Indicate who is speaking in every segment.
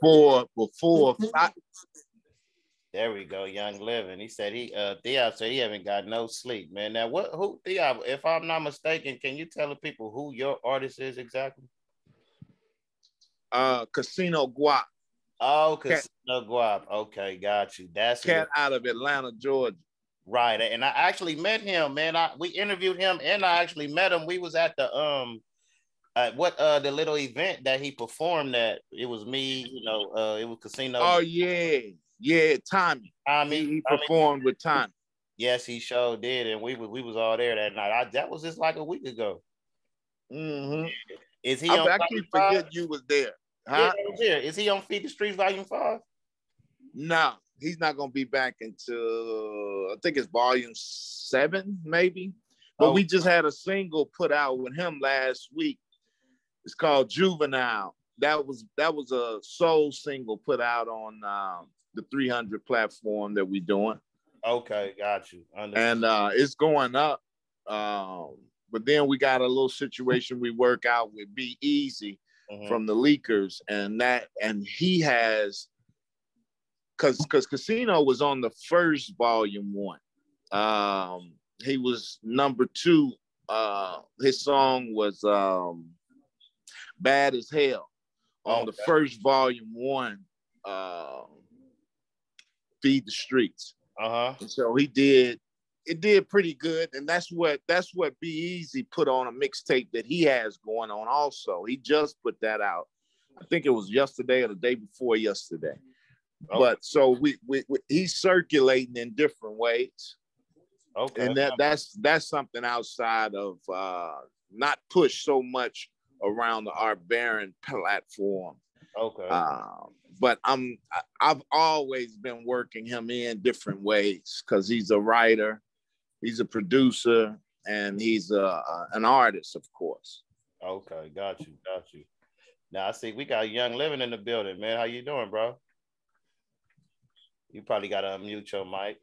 Speaker 1: before
Speaker 2: There we go, Yungnlivin. He said Theop said he haven't got no sleep, man. Now who Theop, if I'm not mistaken, can you tell the people who your artist is exactly?
Speaker 1: Casino Guap.
Speaker 2: Oh, Casino Guap. Okay, got you. That's
Speaker 1: cat out of Atlanta, Georgia.
Speaker 2: Right. And I actually met him, man. We interviewed him and I actually met him. We was at the the little event that he performed at. It was me, it was Casino.
Speaker 1: Oh yeah, Tommy. He performed with Tommy.
Speaker 2: Yes, he sure did, and we was all there that night. That was just like a week ago.
Speaker 1: Mm-hmm.
Speaker 2: Is he on?
Speaker 1: I keep forgetting you was there.
Speaker 2: Huh? Yeah, I was there. Is he on Feed the Streets Volume 5?
Speaker 1: No, he's not gonna be back until I think it's Volume 7, maybe. But we just had a single put out with him last week. It's called Juvenile. That was a soul single put out on the 300 platform that we're doing.
Speaker 2: Okay, got you.
Speaker 1: And it's going up. But then we got a little situation we work out with Be Easy from the Leakers, and he has, because Casino was on the first Volume 1. He was number 2. His song was Bad as Hell on the first Volume 1, Feed the Streets. And so it did pretty good, and that's what Be Easy put on a mixtape that he has going on also. He just put that out. I think it was yesterday or the day before yesterday. But so he's circulating in different ways. Okay. And that's something outside of not pushed so much around the Art Baron platform. Okay. But I've always been working him in different ways because he's a writer, he's a producer, and he's an artist, of course.
Speaker 2: Okay, got you. Now I see we got Yungnlivin in the building, man. How you doing, bro? You probably gotta unmute your mic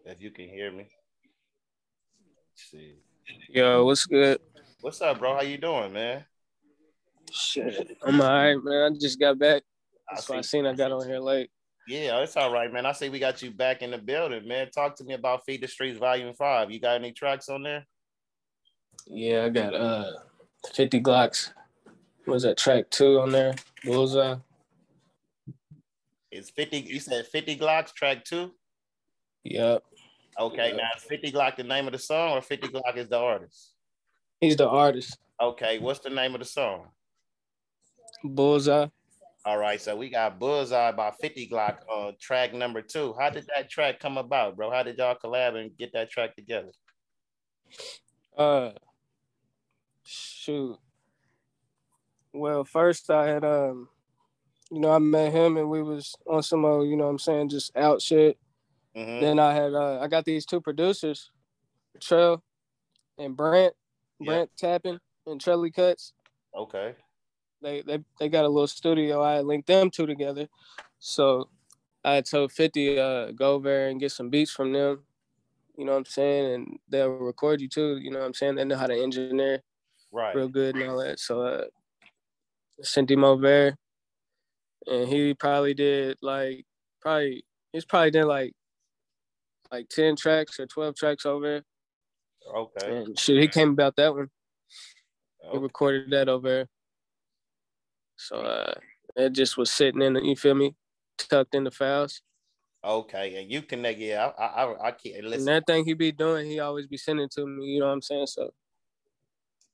Speaker 2: if you can hear me. Let's see.
Speaker 3: Yo, what's good?
Speaker 2: What's up, bro? How you doing, man?
Speaker 3: Shit, I'm all right, man. I just got back. That's why I got on here late.
Speaker 2: Yeah, it's all right, man. I see we got you back in the building, man. Talk to me about Feed the Streets Volume 5. You got any tracks on there?
Speaker 3: Yeah, I got 50 Glocks. What was that, track 2 on there? Bullseye.
Speaker 2: It's 50. You said 50 Glocks, track 2?
Speaker 3: Yep.
Speaker 2: Okay, now is 50 Glock the name of the song or 50 Glock is the artist?
Speaker 3: He's the artist.
Speaker 2: Okay, what's the name of the song?
Speaker 3: Bullseye.
Speaker 2: All right, so we got Bullseye by 50 Glock on track number 2. How did that track come about, bro? How did y'all collab and get that track together?
Speaker 3: Shoot. Well, first I had I met him and we was on some just out shit. Mm-hmm. Then I had I got these 2 producers, Trell and Brant Tapping and Trelly Cuts.
Speaker 2: Okay.
Speaker 3: They got a little studio. I linked them 2 together. So I told 50 go over there and get some beats from them. You know what I'm saying? And they'll record you too. You know what I'm saying? They know how to engineer real good and all that. So sent him over there. And he probably did like 10 tracks or 12 tracks over there.
Speaker 2: Okay.
Speaker 3: And shit, he came about that one. Okay. He recorded that over there. So it just was sitting in, you feel me, tucked in the files.
Speaker 2: Okay, and you connect, yeah. I can't listen.
Speaker 3: And that thing he be doing, he always be sending to me. You know what I'm saying? So.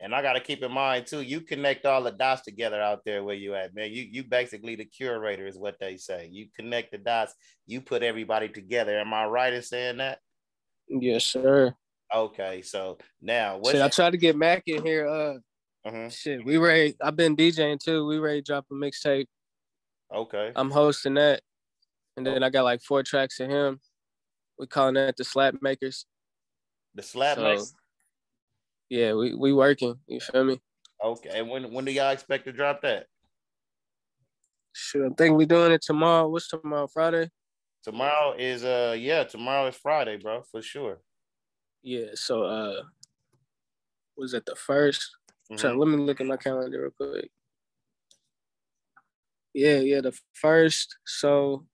Speaker 2: And I gotta keep in mind too, you connect all the dots together out there where you at, man. You basically the curator is what they say. You connect the dots, you put everybody together. Am I right in saying that?
Speaker 3: Yes, sir.
Speaker 2: Okay, so now
Speaker 3: I tried to get Mac in here. Shit, we ready. I've been DJing too. We ready to drop a mixtape.
Speaker 2: Okay.
Speaker 3: I'm hosting that. And then I got like 4 tracks of him. We calling that the Slap Makers.
Speaker 2: The Slap Makers?
Speaker 3: Yeah, we working. You feel me?
Speaker 2: Okay. And when do y'all expect to drop that?
Speaker 3: Sure. I think we doing it tomorrow. What's tomorrow? Friday?
Speaker 2: Tomorrow is tomorrow is Friday, bro, for sure.
Speaker 3: Yeah, so was it the 1st? Mm-hmm. So let me look at my calendar real quick. Yeah, the first. So,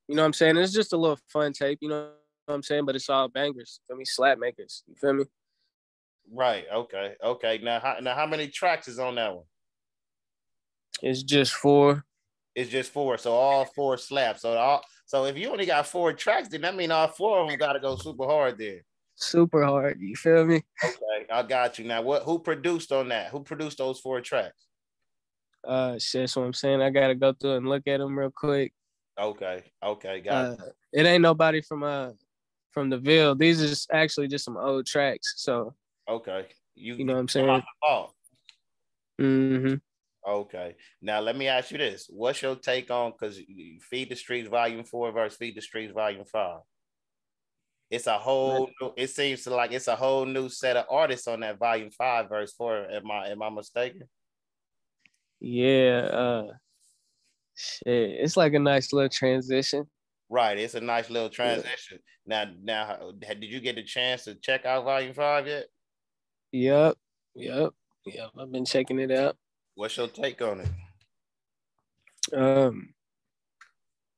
Speaker 3: you know what I'm saying? It's just a little fun tape, you know what I'm saying? But it's all bangers. You feel me? Slap makers. You feel me?
Speaker 2: Right. Okay. Now how many tracks is on that one?
Speaker 3: It's just 4.
Speaker 2: It's just 4. So all 4 slaps. So if you only got 4 tracks, then that means all 4 of them got to go super hard there.
Speaker 3: Super hard. You feel me?
Speaker 2: Okay, I got you. Now, who produced on that? Who produced those 4 tracks?
Speaker 3: Shit. So I'm saying I gotta go through and look at them real quick.
Speaker 2: Okay, got it.
Speaker 3: It ain't nobody from the Ville. These is actually just some old tracks. So
Speaker 2: Okay,
Speaker 3: you know what I'm saying? Mm-hmm.
Speaker 2: Okay. Now let me ask you this: what's your take on because Feed the Streets Volume 4 versus Feed the Streets Volume 5? It's a whole. It seems like it's a whole new set of artists on that Volume 5 verse 4. Am I mistaken?
Speaker 3: Yeah. Shit. It's like a nice little transition.
Speaker 2: Right. It's a nice little transition. Yeah. Now, did you get a chance to check out Volume 5 yet?
Speaker 3: Yep. I've been checking it out.
Speaker 2: What's your take on it?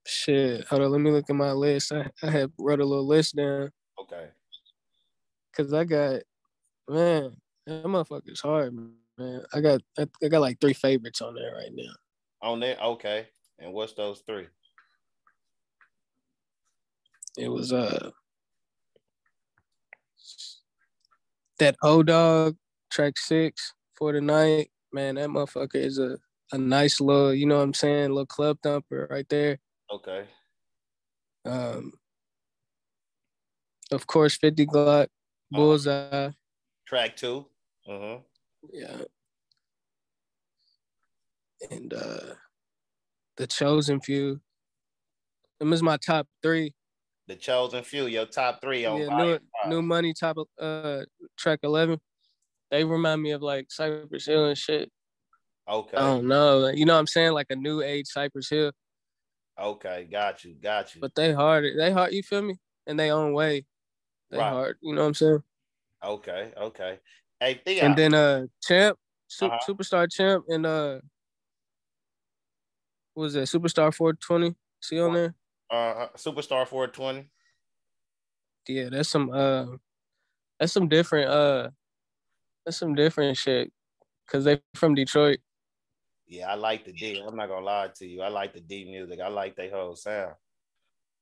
Speaker 3: Shit. Hold on, let me look at my list. I had wrote a little list down.
Speaker 2: Okay.
Speaker 3: Cause I got, man, that motherfucker's hard, man. I got like 3 favorites on there right now.
Speaker 2: On there, okay. And what's those 3?
Speaker 3: It was that O Dog track 6 for the night. Man, that motherfucker is a nice little, you know what I'm saying, little club thumper right there.
Speaker 2: Okay.
Speaker 3: Of course, 50 Glock, Bullseye.
Speaker 2: Track 2. Uh-huh.
Speaker 3: Yeah. And The Chosen Few. Them is my top 3.
Speaker 2: The Chosen Few, your top 3 on
Speaker 3: New Money top track 11. They remind me of like Cypress Hill and shit.
Speaker 2: Okay.
Speaker 3: I don't know. You know what I'm saying? Like a new age Cypress Hill.
Speaker 2: Okay, got you.
Speaker 3: But they hard, you feel me? In their own way. They hard, you know what I'm saying?
Speaker 2: Okay. Hey, Theop.
Speaker 3: And then Champ, Superstar Champ, and what was that? Superstar 420. See on there?
Speaker 2: Superstar 420.
Speaker 3: Yeah, that's some different shit. Cause they from Detroit.
Speaker 2: Yeah, I like the D. I'm not gonna lie to you. I like the D music. I like their whole sound.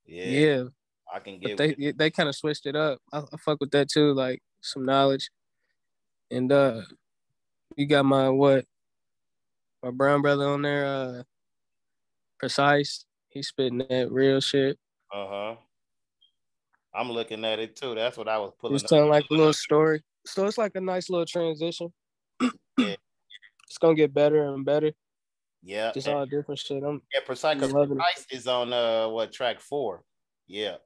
Speaker 3: Yeah.
Speaker 2: I can get.
Speaker 3: But they kind of switched it up. I fuck with that too, like some knowledge. And you got my brown brother on there, Precise. He's spitting that real shit.
Speaker 2: I'm looking at it too. That's what I was pulling.
Speaker 3: It's telling like a little story. So it's like a nice little transition.
Speaker 2: Yeah.
Speaker 3: It's gonna get better and better.
Speaker 2: Yeah.
Speaker 3: Just all different shit.
Speaker 2: Precise is on track 4. Yeah.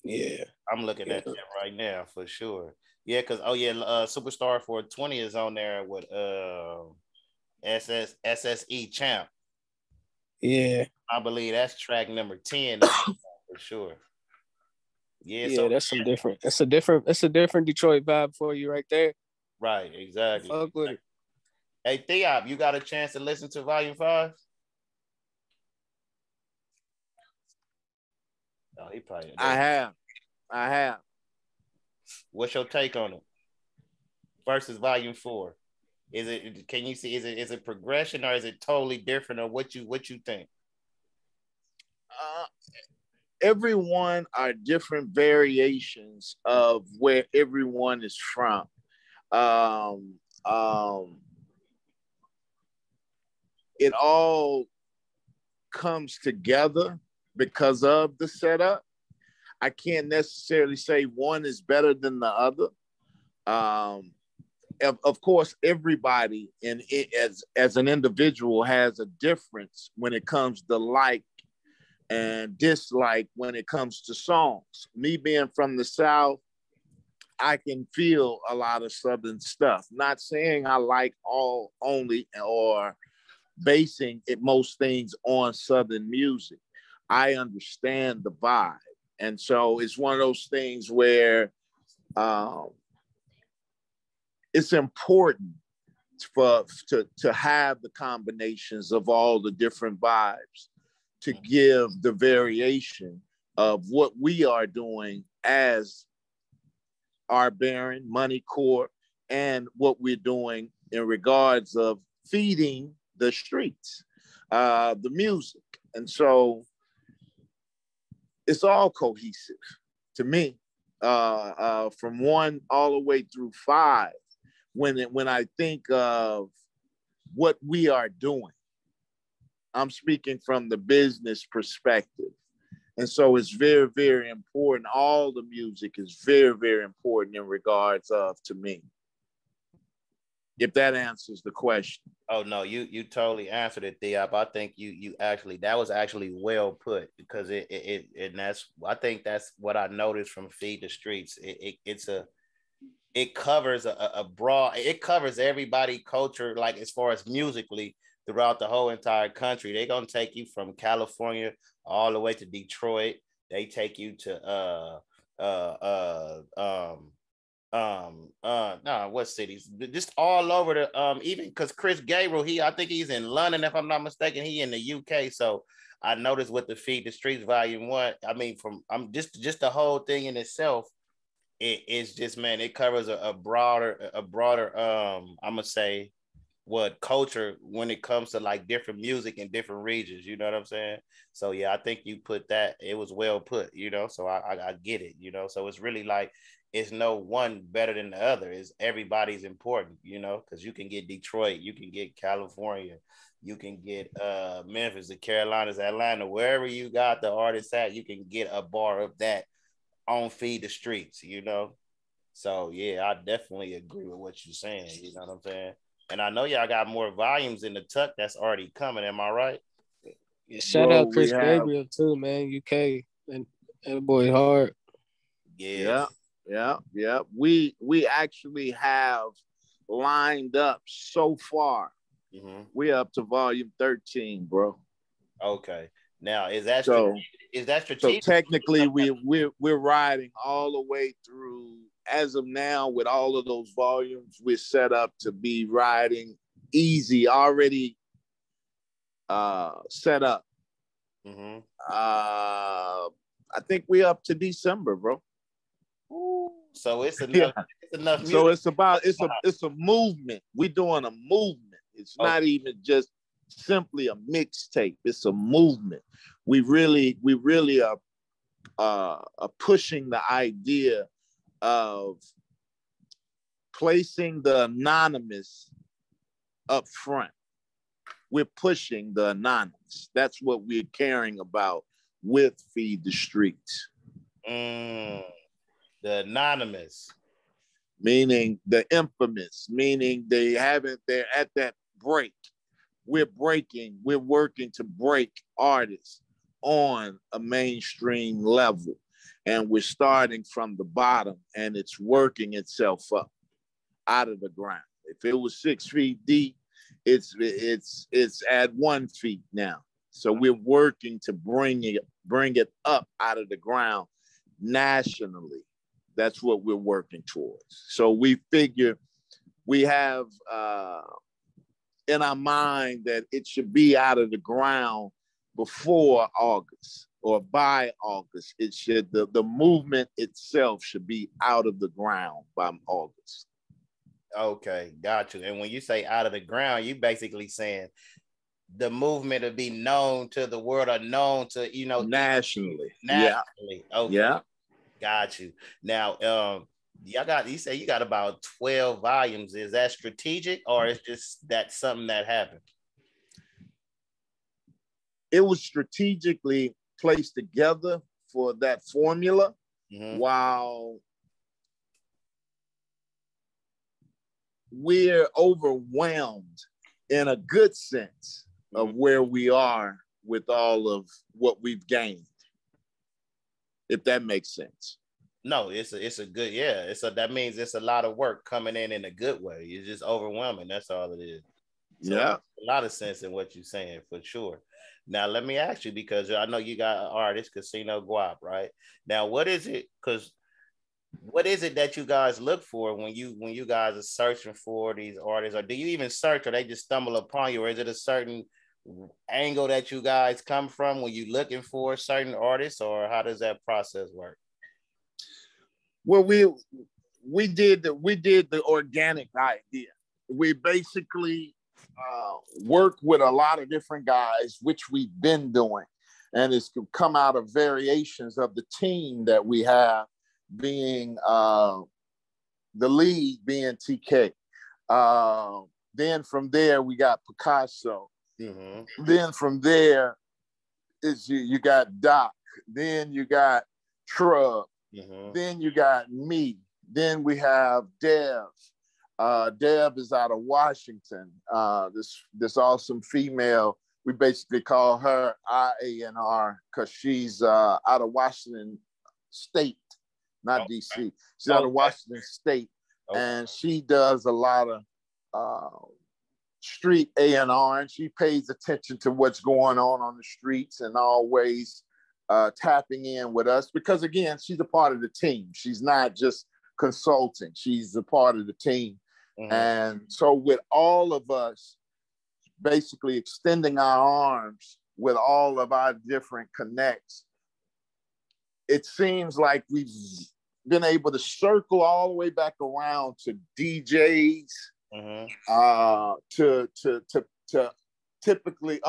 Speaker 3: Yeah.
Speaker 2: I'm looking at that right now for sure. Yeah, because Superstar 420 is on there with SSE Champ.
Speaker 3: Yeah.
Speaker 2: I believe that's track number 10 for sure. Yeah, so
Speaker 3: that's some different. It's a different Detroit vibe for you right there.
Speaker 2: Right, exactly.
Speaker 3: Fuck with it.
Speaker 2: Hey Theop, you got a chance to listen to Volume 5? Oh, he probably.
Speaker 1: I have.
Speaker 2: What's your take on it versus Volume 4? Is it? Can you see? Is it progression or is it totally different? Or what you think?
Speaker 1: Everyone are different variations of where everyone is from. It all comes together because of the setup. I can't necessarily say one is better than the other. Of course, everybody as an individual has a difference when it comes to like and dislike when it comes to songs. Me being from the South, I can feel a lot of Southern stuff. Not saying I like all only or basing it most things on Southern music. I understand the vibe. And so it's one of those things where it's important to have the combinations of all the different vibes to give the variation of what we are doing as our Baron, Money Corp, and what we're doing in regards of feeding the streets, the music. And so it's all cohesive to me, from 1 all the way through 5. When I think of what we are doing, I'm speaking from the business perspective. And so it's very, very important. All the music is very, very important in regards of, to me. If that answers the question.
Speaker 2: Oh no, you totally answered it, Theop. I think you actually, that was actually well put, because and that's, I think that's what I noticed from Feed the Streets. It covers a broad, it covers everybody culture, like as far as musically throughout the whole entire country. They're gonna take you from California all the way to Detroit. They take you to what cities? Just all over the even, because Chris Gabriel, I think he's in London, if I'm not mistaken. He in the UK. So I noticed with the Feed the Streets Volume 1, I mean, I'm just the whole thing in itself. It's just, man, it covers a broader I'm gonna say what culture when it comes to like different music in different regions, you know what I'm saying? So yeah, I think you put that, it was well put, you know, so I get it, you know. So it's really like, it's no one better than the other. It's everybody's important, you know, because you can get Detroit, you can get California, you can get Memphis, the Carolinas, Atlanta, wherever you got the artist at, you can get a bar of that on Feed the Streets, you know. So yeah, I definitely agree with what you're saying, you know what I'm saying? And I know y'all got more volumes in the tuck that's already coming, am I right?
Speaker 3: Yeah, shout out Chris Gabriel too, man. UK, and that boy hard.
Speaker 2: Yeah.
Speaker 1: We actually have lined up so far. Mm-hmm. We're up to volume 13, bro.
Speaker 2: Okay. Now is that strategic?
Speaker 1: So technically we're riding all the way through. As of now, with all of those volumes, we're set up to be riding easy, already set up. Mm-hmm. I think we're up to December, bro.
Speaker 2: Ooh, so it's enough. Yeah. It's enough music.
Speaker 1: So it's a movement. We're doing a movement. It's not even just simply a mixtape. It's a movement. We really are pushing the idea of placing the anonymous up front. We're pushing the anonymous. That's what we're caring about with Feed the Streets.
Speaker 2: The anonymous.
Speaker 1: Meaning the infamous, meaning they're at that break. We're working to break artists on a mainstream level. And we're starting from the bottom, and it's working itself up out of the ground. If it was 6 feet deep, it's at 1 feet now. So we're working to bring it up out of the ground nationally. That's what we're working towards. So we figure we have in our mind that it should be out of the ground before August. Or by August, it should the movement itself should be out of the ground by August.
Speaker 2: Okay, got you. And when you say out of the ground, you basically saying the movement will be known to the world, or known to, you know,
Speaker 1: nationally.
Speaker 2: Yeah. Okay.
Speaker 1: Yeah.
Speaker 2: Got you. Now, you say you got about 12 volumes. Is that strategic, or is just that something that happened?
Speaker 1: It was strategically placed together for that formula, while we're overwhelmed in a good sense of where we are with all of what we've gained, if that makes sense.
Speaker 2: No, it's a good, yeah. That means it's a lot of work coming in a good way. It's just overwhelming. That's all it is. So
Speaker 1: yeah,
Speaker 2: a lot of sense in what you're saying, for sure. Now, let me ask you, because I know you got an artist, Casino Guap, right? Now, what is it? Because what is it that you guys look for when you guys are searching for these artists, or do you even search, or they just stumble upon you, or is it a certain angle that you guys come from when you looking for certain artists, or how does that process work?
Speaker 1: Well, we did the organic idea. We basically work with a lot of different guys, which we've been doing, and it's come out of variations of the team that we have, being the lead being TK. Then from there we got Picasso. Mm-hmm. Then from there is you got Doc. Then you got Trub. Mm-hmm. Then you got me. Then we have Dev. Deb is out of Washington. This awesome female. We basically call her IANR because she's out of Washington State, not DC. She's out of Washington State, and she does a lot of street A&R, and she pays attention to what's going on the streets, and always tapping in with us because, again, she's a part of the team. She's not just consulting. She's a part of the team. Mm-hmm. And so with all of us basically extending our arms with all of our different connects, it seems like we've been able to circle all the way back around to DJs, mm-hmm. To typically,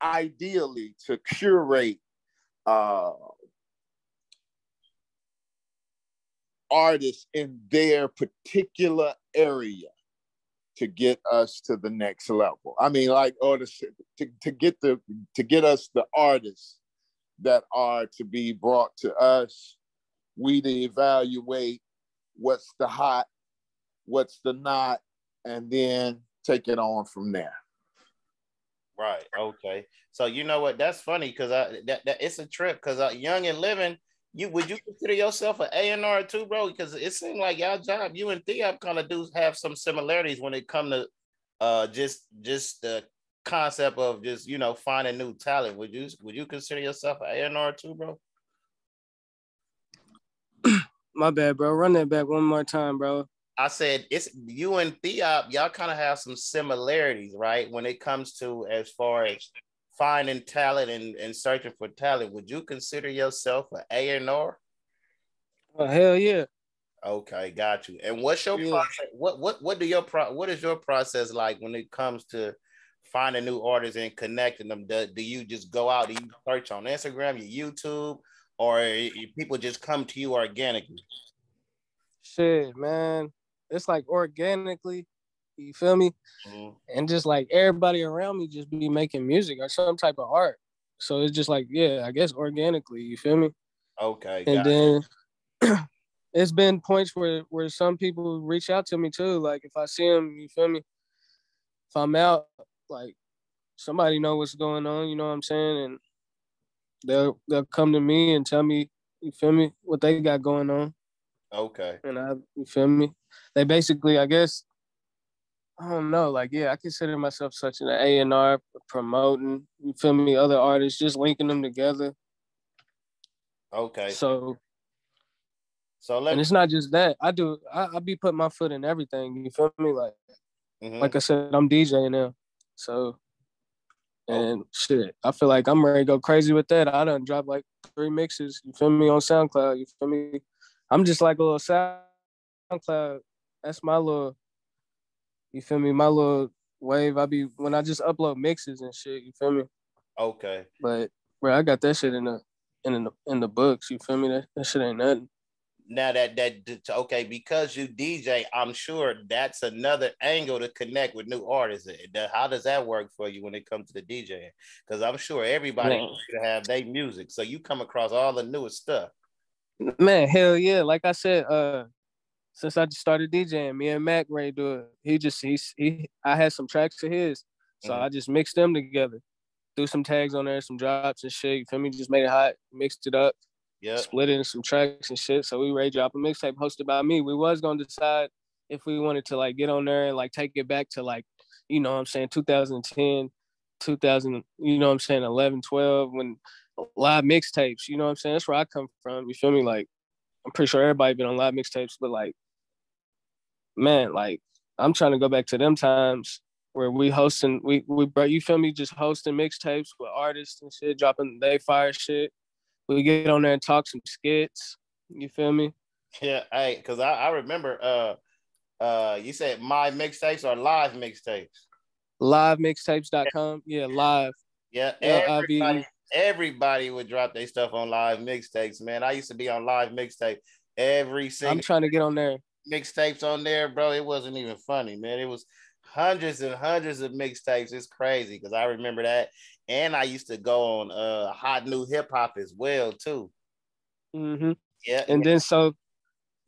Speaker 1: ideally to curate artists in their particular area to get us to the next level. I mean, like, or to get us the artists that are to be brought to us. We to evaluate what's the hot, what's the not, and then take it on from there.
Speaker 2: Right. Okay. So you know what? That's funny because that it's a trip because Yungnlivin. Would you consider yourself an A&R too, bro? Because it seemed like y'all job, you and Theop kind of do have some similarities when it comes to just the concept of just, finding new talent. Would you consider yourself an A&R too, bro?
Speaker 3: My bad, bro. Run that back one more time, bro.
Speaker 2: I said it's you and Theop, y'all kind of have some similarities, right? When it comes to as far as finding talent and searching for talent. Would you consider yourself an A&R?
Speaker 3: Oh, hell yeah.
Speaker 2: Okay, got you. And what's your process? What is your process like when it comes to finding new artists and connecting them? Do you just go out, do you search on Instagram, your YouTube, or people just come to you organically?
Speaker 3: Shit, man. It's like organically, you feel me? Mm-hmm. And just like everybody around me just be making music or some type of art. So it's just like, yeah, I guess organically, you feel me?
Speaker 2: Okay.
Speaker 3: And then it's been points where some people reach out to me too. Like if I see them, you feel me? If I'm out, like somebody know what's going on, you know what I'm saying? And they'll come to me and tell me, you feel me, what they got going on.
Speaker 2: Okay.
Speaker 3: And you feel me? They basically, I guess, I don't know, like, yeah, I consider myself such an A&R, promoting, you feel me, other artists, just linking them together.
Speaker 2: Okay.
Speaker 3: So and it's not just that. I be putting my foot in everything, you feel me? Like I said, I'm DJing now. So, and shit, I feel like I'm ready to go crazy with that. I done dropped like 3 mixes, you feel me, on SoundCloud, you feel me? I'm just like a little SoundCloud. That's my little, you feel me, my little wave. When I just upload mixes and shit, you feel me?
Speaker 2: Okay.
Speaker 3: But bro, I got that shit in the books, you feel me? That shit ain't nothing.
Speaker 2: Now okay, because you DJ, I'm sure that's another angle to connect with new artists. How does that work for you when it comes to the DJing? Because I'm sure everybody wants to have their music, so you come across all the newest stuff.
Speaker 3: Man, hell yeah! Like I said, since I just started DJing, me and Mac ready to do it. I had some tracks of his, so I just mixed them together, threw some tags on there, some drops and shit. You feel me? Just made it hot, mixed it up. Yeah, split it in some tracks and shit. So we ready to drop a mixtape hosted by me. We was gonna decide if we wanted to like get on there and like take it back to like, you know what I'm saying, 2010, 2000, you know what I'm saying, 11, 12, when live mixtapes, you know what I'm saying? That's where I come from. You feel me? Like I'm pretty sure everybody been on live mixtapes, but like, man, like I'm trying to go back to them times where we bro, you feel me, just hosting mixtapes with artists and shit, dropping they fire shit. We get on there and talk some skits. You feel me?
Speaker 2: Yeah, hey, because I remember you said my mixtapes or live mixtapes?
Speaker 3: Livemixtapes.com. Yeah, live.
Speaker 2: Yeah,
Speaker 3: Live.
Speaker 2: everybody would drop their stuff on live mixtapes, man. I used to be on live mixtape every single.
Speaker 3: I'm trying to get on there.
Speaker 2: Mixtapes on there, bro. It wasn't even funny, man. It was hundreds and hundreds of mixtapes. It's crazy because I remember that, and I used to go on hot new hip hop as well too.
Speaker 3: Mm-hmm.
Speaker 2: Yeah,
Speaker 3: and then so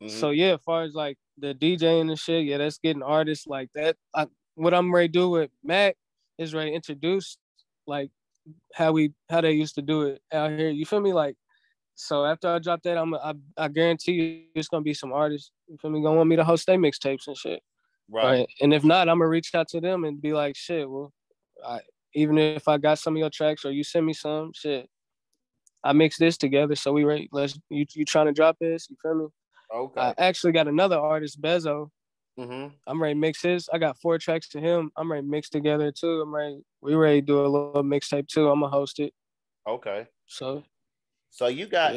Speaker 3: yeah, as far as like the DJing and shit, yeah, that's getting artists like that. What I'm ready to do with Mac is ready to introduce like how they used to do it out here. You feel me? Like, so after I drop that, I guarantee you it's gonna be some artists. You feel me? Gonna want me to host their mixtapes and shit. Right. And if not, I'm gonna reach out to them and be like, shit, well, even if I got some of your tracks or you send me some shit, I mix this together. So we ready. You trying to drop this? You feel me?
Speaker 2: Okay.
Speaker 3: I actually got another artist, Bezo.
Speaker 2: Mm-hmm.
Speaker 3: I'm ready to mix his. I got 4 tracks to him. I'm ready to mix together too. We ready to do a little mixtape too. I'm gonna host it.
Speaker 2: Okay.
Speaker 3: So
Speaker 2: you got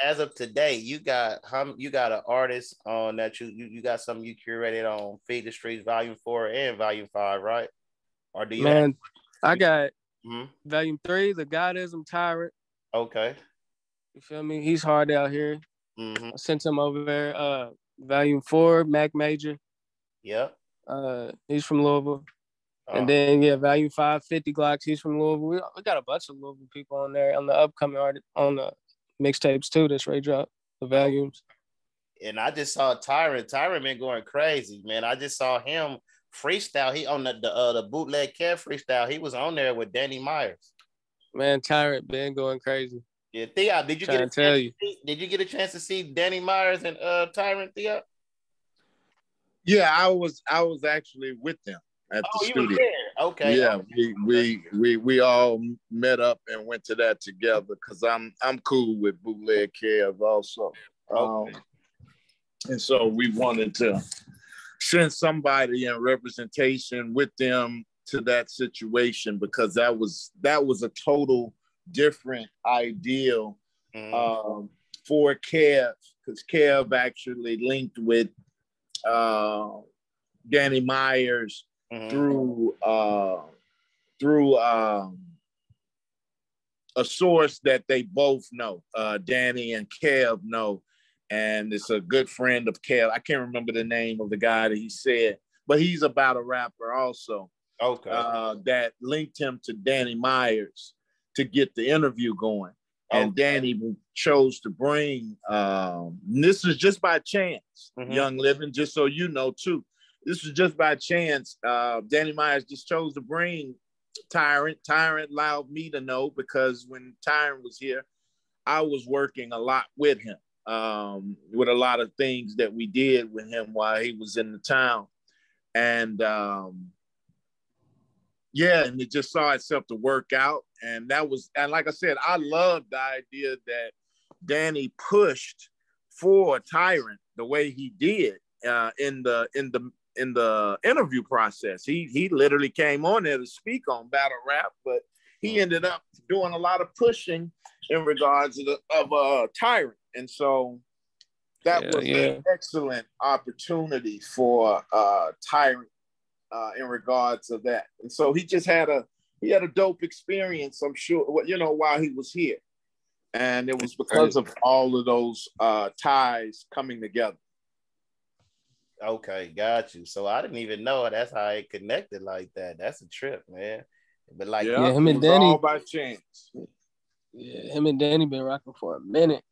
Speaker 2: as of today, you got an artist on that you got something you curated on Feed the Streets Volume 4 and Volume 5, right? Or do you
Speaker 3: I got Volume 3, The Godism Tyrant.
Speaker 2: Okay.
Speaker 3: You feel me? He's hard out here.
Speaker 2: Mm-hmm.
Speaker 3: I sent him over there. Volume 4, Mac Major.
Speaker 2: Yep.
Speaker 3: He's from Louisville. And then Volume 5, 50 Glocks. He's from Louisville. We got a bunch of Louisville people on there on the upcoming on the mixtapes too. That's Ray drop the volumes.
Speaker 2: And I just saw Tyrant. Tyrant been going crazy, man. I just saw him freestyle. He on the bootleg Kev freestyle. He was on there with Danny Myers.
Speaker 3: Man, Tyrant been going crazy.
Speaker 2: Yeah, Theop, did you get a chance to see Danny Myers and Tyrant, Theop?
Speaker 1: Yeah, I was actually with them at the studio.
Speaker 2: Okay.
Speaker 1: Yeah, we all met up and went to that together because I'm cool with bootleg Kev also.
Speaker 2: Okay.
Speaker 1: And so we wanted to send somebody in representation with them to that situation because that was a total different ideal for Kev, because Kev actually linked with Danny Myers through a source that they both know, Danny and Kev know, and it's a good friend of Kev. I can't remember the name of the guy that he said, but he's about a rapper also.
Speaker 2: Okay.
Speaker 1: That linked him to Danny Myers to get the interview going. And Danny chose to bring, this is just by chance, Yungnlivin, just so you know too. This was just by chance. Danny Myers just chose to bring Tyrant. Tyrant allowed me to know because when Tyrant was here, I was working a lot with him, with a lot of things that we did with him while he was in the town. And and it just saw itself to work out. And like I said, I love the idea that Danny pushed for Tyrant the way he did in the interview process. He literally came on there to speak on battle rap, but he ended up doing a lot of pushing in regards of Tyrant. And so that was an excellent opportunity for Tyrant in regards to that. And so he just had a dope experience, I'm sure, while he was here. And it was because of all of those ties coming together.
Speaker 2: Okay, got you. So I didn't even know that's how it connected like that. That's a trip, man. But like,
Speaker 3: him and Danny,
Speaker 1: all by chance.
Speaker 3: Yeah, him and Danny been rocking for a minute.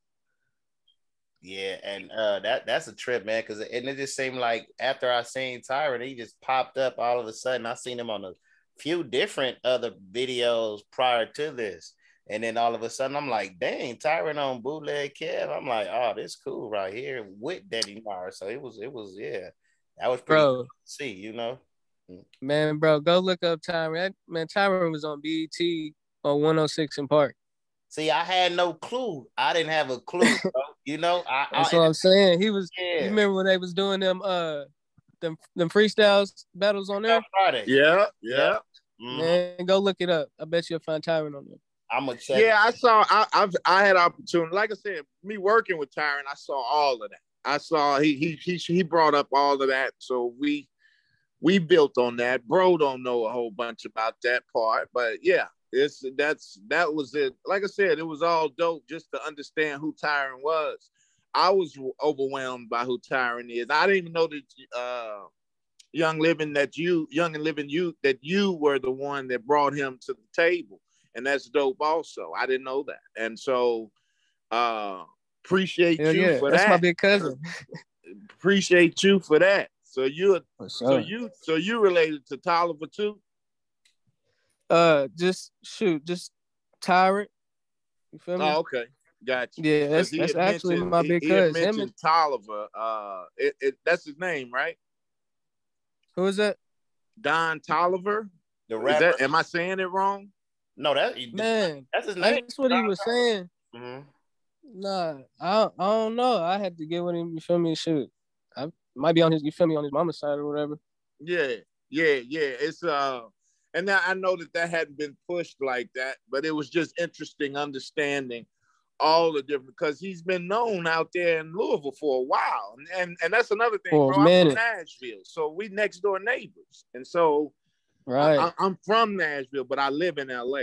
Speaker 2: Yeah, and that's a trip, man. Because it just seemed like after I seen Tyrant, he just popped up all of a sudden. I seen him on a few different other videos prior to this, and then all of a sudden I'm like, dang, Tyrant on bootleg Kev. I'm like, oh, this cool right here with Danny Myers. So it was that was pretty cool to see,
Speaker 3: Man, bro, go look up Tyrant. Man, Tyrant was on BET on 106 in Park.
Speaker 2: See, I had no clue. I didn't have a clue. Bro. You know,
Speaker 3: that's what I'm saying. He was.
Speaker 2: Yeah.
Speaker 3: You remember when they was doing them freestyles battles on there?
Speaker 2: Friday.
Speaker 1: Yeah.
Speaker 3: Man, go look it up. I bet you'll find Tyron on there.
Speaker 2: I'm gonna check.
Speaker 1: Yeah, I saw. I had opportunity. Like I said, me working with Tyron, I saw all of that. I saw he brought up all of that. So we built on that. Bro don't know a whole bunch about that part, but yeah, that was it. Like I said, it was all dope just to understand who Tyron was. I was overwhelmed by who Tyron is. I didn't even know that Yungnlivin that you were the one that brought him to the table. And that's dope also. I didn't know that. And so appreciate you for
Speaker 3: that's
Speaker 1: that.
Speaker 3: my big cousin.
Speaker 1: Appreciate you for that. So you related to Tolliver too?
Speaker 3: Just Tyrant. You feel me?
Speaker 1: Oh, okay. Gotcha.
Speaker 3: Yeah, that's actually my big cousin.
Speaker 1: He mentioned Tolliver. That's his name, right?
Speaker 3: Who is that?
Speaker 1: Don Tolliver.
Speaker 2: The rapper.
Speaker 1: Am I saying it wrong?
Speaker 2: No, that's his name.
Speaker 3: That's what he was saying.
Speaker 2: Mm-hmm.
Speaker 3: Nah, I don't know. I had to get with him. You feel me? Shoot, I might be on his. You feel me? On his mama's side or whatever.
Speaker 1: Yeah. It's and now I know that hadn't been pushed like that, but it was just interesting understanding all the different, because he's been known out there in Louisville for a while, and that's another thing, bro. I'm from Nashville, so we next door neighbors, and so. Right. I'm from Nashville, but I live in LA.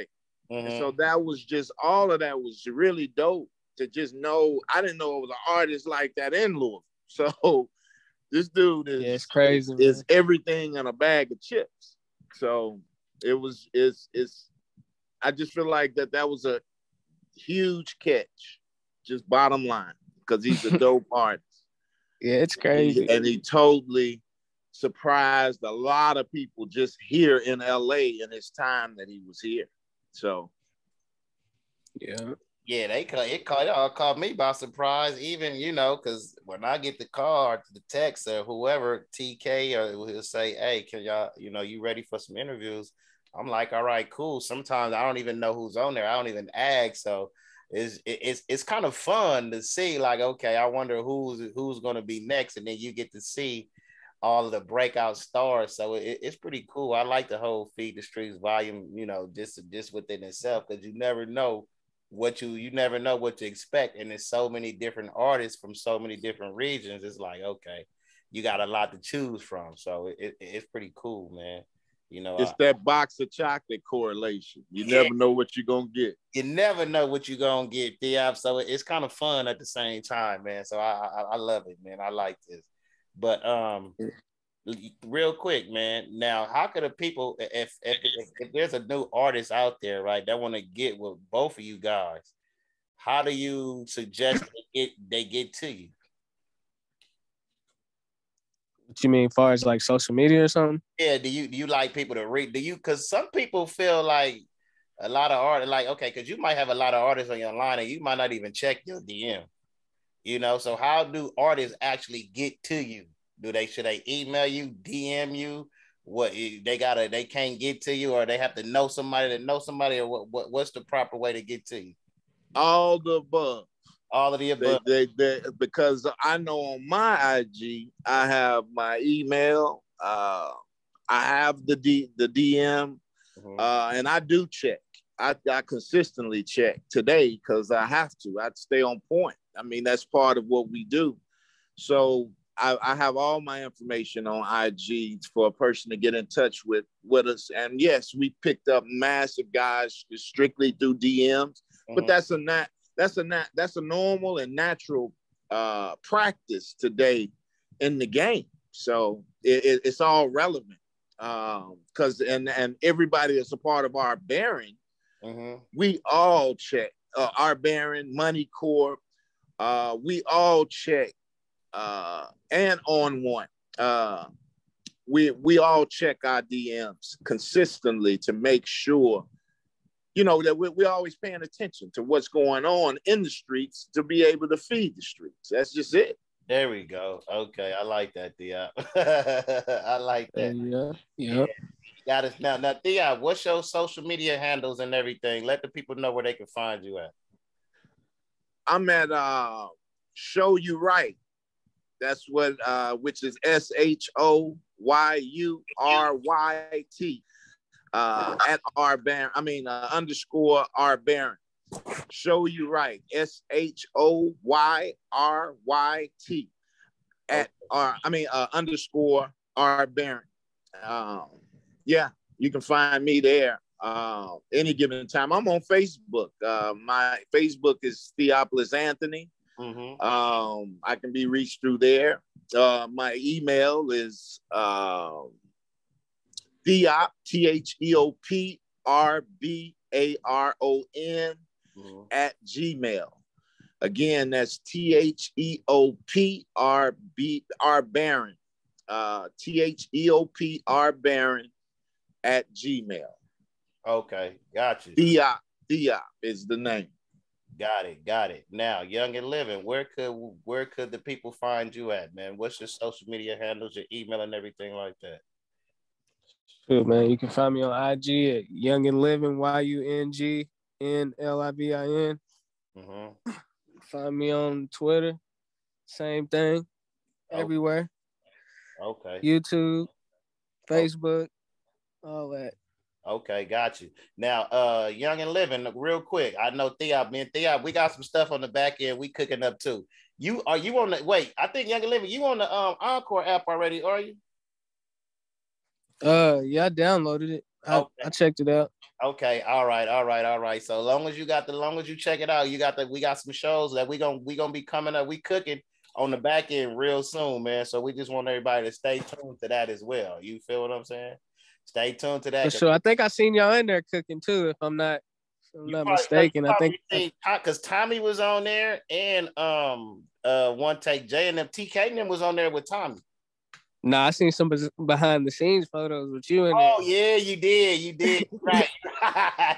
Speaker 1: Mm-hmm. And so that was just, all of that was really dope to just know. I didn't know it was an artist like that in Louisville. So this dude is crazy. Is everything in a bag of chips. So it's I just feel like that was a huge catch, just bottom line, because he's a dope artist.
Speaker 3: Yeah, it's crazy.
Speaker 1: And he totally surprised a lot of people just here in LA in his time that he was here. So
Speaker 2: yeah, it caught me by surprise, even, you know, because when I get the call or the text or whoever, TK, or he'll say, hey, can y'all, you know, you ready for some interviews? I'm like, all right, cool. Sometimes I don't even know who's on there. I don't even ask. So it's kind of fun to see, like, okay, I wonder who's going to be next. And then you get to see all of the breakout stars. So it's pretty cool. I like the whole Feed the Streets volume, you know, just within itself, because you never know what you never know what to expect. And there's so many different artists from so many different regions. It's like, okay, you got a lot to choose from. So it's pretty cool, man. You know,
Speaker 1: it's that box of chocolate correlation. You never know what you're gonna get.
Speaker 2: You never know what you're gonna get, Theop. So it's kind of fun at the same time, man. So I love it, man. I like this. But real quick, man. Now, how could the people, if there's a new artist out there, right, that want to get with both of you guys, how do you suggest they get to you?
Speaker 3: What you mean, as far as like social media or something?
Speaker 2: Yeah. Do you like people to read? Because some people feel like a lot of artists, like, okay, because you might have a lot of artists on your line and you might not even check your DM. You know, so how do artists actually get to you? Should they email you, DM you? What they can't get to you, or they have to know somebody that knows somebody, or what's the proper way to get to you?
Speaker 1: All the above.
Speaker 2: All of the above.
Speaker 1: Because I know on my IG, I have my email, I have the DM, and I do check. I consistently check today because I have to. I stay on point. I mean, that's part of what we do. So I have all my information on IG for a person to get in touch with us. And yes, we picked up massive guys strictly through DMs, but that's a normal and natural practice today in the game. So it's all relevant because and everybody that's a part of our bearing, we all check our bearing, Money Corp. We all check. And on one, we all check our DMs consistently to make sure, you know, that we're always paying attention to what's going on in the streets to be able to feed the streets. That's just it.
Speaker 2: There we go. Okay, I like that, Theop. I like that.
Speaker 3: Yeah.
Speaker 2: Got it. Now, Theop, what's your social media handles and everything? Let the people know where they can find you at.
Speaker 1: I'm at Show You Right. That's what which is SHOYURYT at R Baron. I mean underscore R Baron. Show You Right. SHOYRYT at R. I mean underscore R Baron. Yeah, you can find me there any given time. I'm on Facebook. My Facebook is Theopolis Anthony. I can be reached through there. My email is Theop, TheopRbaron at Gmail. Again, that's TheopR Baron. TheopR Baron at Gmail.
Speaker 2: Okay, got you.
Speaker 1: Theop is the name.
Speaker 2: Got it. Now, Yungnlivin, where could the people find you at, man? What's your social media handles, your email, and everything like that?
Speaker 3: Sure, man. You can find me on IG at Yungnlivin, YUNGNLIVIN. Find me on Twitter, same thing, everywhere.
Speaker 2: Okay.
Speaker 3: YouTube, Facebook, all that.
Speaker 2: Okay, got you. Now, Yungnlivin, real quick. I know Theop, me and Theop, we got some stuff on the back end. We cooking up too. You on the wait? I think Yungnlivin, you on the Encore app already? Are you?
Speaker 3: Yeah, I downloaded it. I checked it out.
Speaker 2: Okay, all right. So long as you check it out, we got some shows that we gonna be coming up. We cooking on the back end real soon, man. So we just want everybody to stay tuned to that as well. You feel what I'm saying? Stay tuned to that.
Speaker 3: For sure. I think I seen y'all in there cooking too, if I'm not mistaken. I think
Speaker 2: because Tommy was on there and one take J and them TK and them was on there with Tommy.
Speaker 3: Nah, I seen some behind the scenes photos with you in there.
Speaker 2: Oh yeah, you did. Right.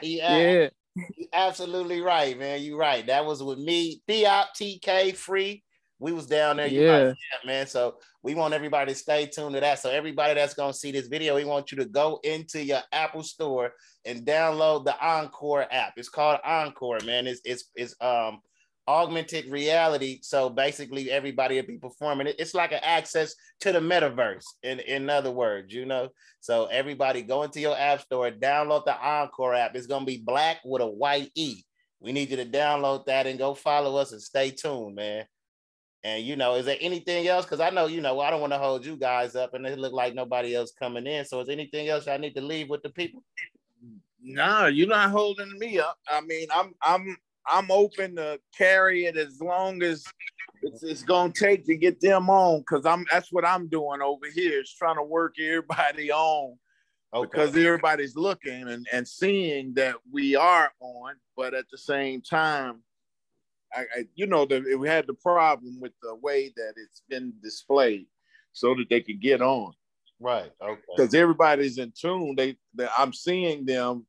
Speaker 2: Yeah. You're absolutely right, man. You're right. That was with me, Theop, TK, Free. We was down there.
Speaker 3: Yeah,
Speaker 2: man. So we want everybody to stay tuned to that. So everybody that's gonna see this video, we want you to go into your Apple store and download the Encore app. It's called Encore, man. It's augmented reality. So basically, everybody will be performing it. It's like an access to the metaverse. In other words, you know. So everybody go into your app store, download the Encore app. It's gonna be black with a white E. We need you to download that and go follow us and stay tuned, man. And, you know, is there anything else? Because I know, you know, I don't want to hold you guys up and it look like nobody else coming in. So is there anything else I need to leave with the people?
Speaker 1: No, you're not holding me up. I mean, I'm open to carry it as long as it's going to take to get them on. Because that's what I'm doing over here is trying to work everybody on. Okay. Because everybody's looking and seeing that we are on. But at the same time, we had the problem with the way that it's been displayed so that they could get on.
Speaker 2: Right. Okay.
Speaker 1: Because everybody's in tune. I'm seeing them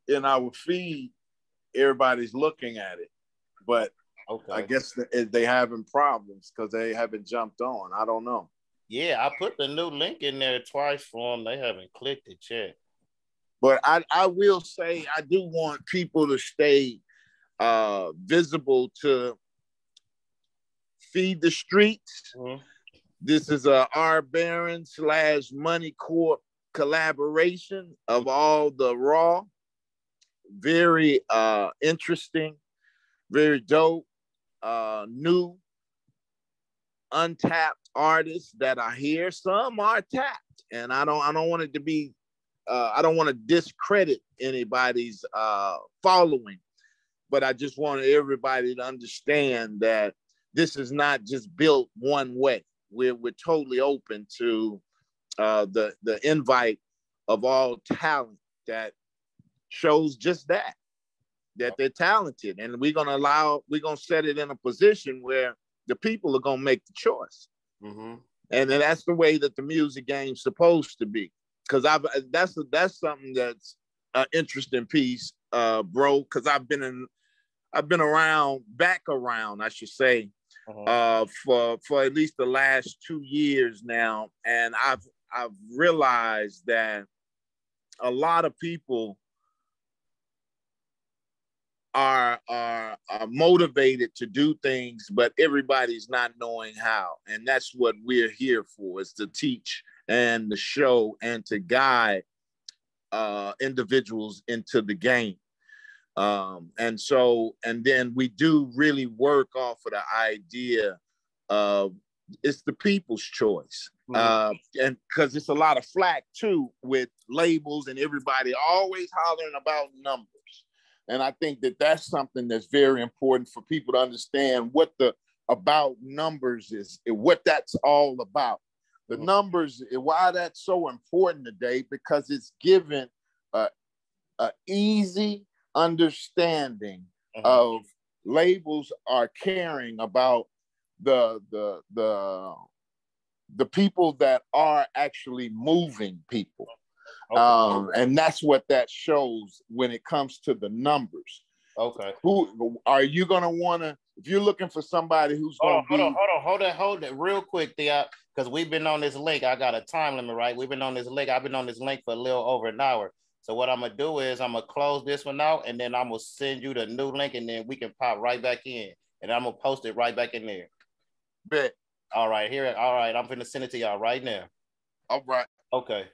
Speaker 1: in our feed. Everybody's looking at it. But I guess they having problems because they haven't jumped on. I don't know.
Speaker 2: Yeah, I put the new link in there twice for them. They haven't clicked it yet.
Speaker 1: But I will say I do want people to stay visible to Feed the Streets. This is a R Baron / Money Corp collaboration of all the raw. Very interesting, very dope, new, untapped artists that are here. Some are tapped, and I don't want it to be. I don't want to discredit anybody's following. But I just want everybody to understand that this is not just built one way. We're totally open to the invite of all talent that shows just that they're talented. And we're going to set it in a position where the people are going to make the choice. And that's the way that the music game's supposed to be. Because that's something that's an interesting piece, bro, because I've been back around, I should say, for at least the last 2 years now, and I've realized that a lot of people are motivated to do things, but everybody's not knowing how. And that's what we're here for, is to teach and to show and to guide individuals into the game. And then we do really work off of the idea of it's the people's choice. And because it's a lot of flack too with labels and everybody always hollering about numbers. And I think that that's something that's very important for people to understand what the about numbers is, what that's all about. The numbers, why that's so important today, because it's given a easy understanding of labels are caring about the people that are actually moving people. And that's what that shows when it comes to the numbers.
Speaker 2: Okay.
Speaker 1: Who are you gonna wanna, if you're looking for somebody who's
Speaker 2: hold it real quick, Theop, because we've been on this link. I got a time limit, right? We've been on this link. I've been on this link for a little over an hour. So what I'm gonna do is I'm gonna close this one out, and then I'm gonna send you the new link, and then we can pop right back in, and I'm gonna post it right back in there.
Speaker 1: Bet.
Speaker 2: All right, here. All right, I'm gonna send it to y'all right now.
Speaker 1: All right.
Speaker 2: Okay.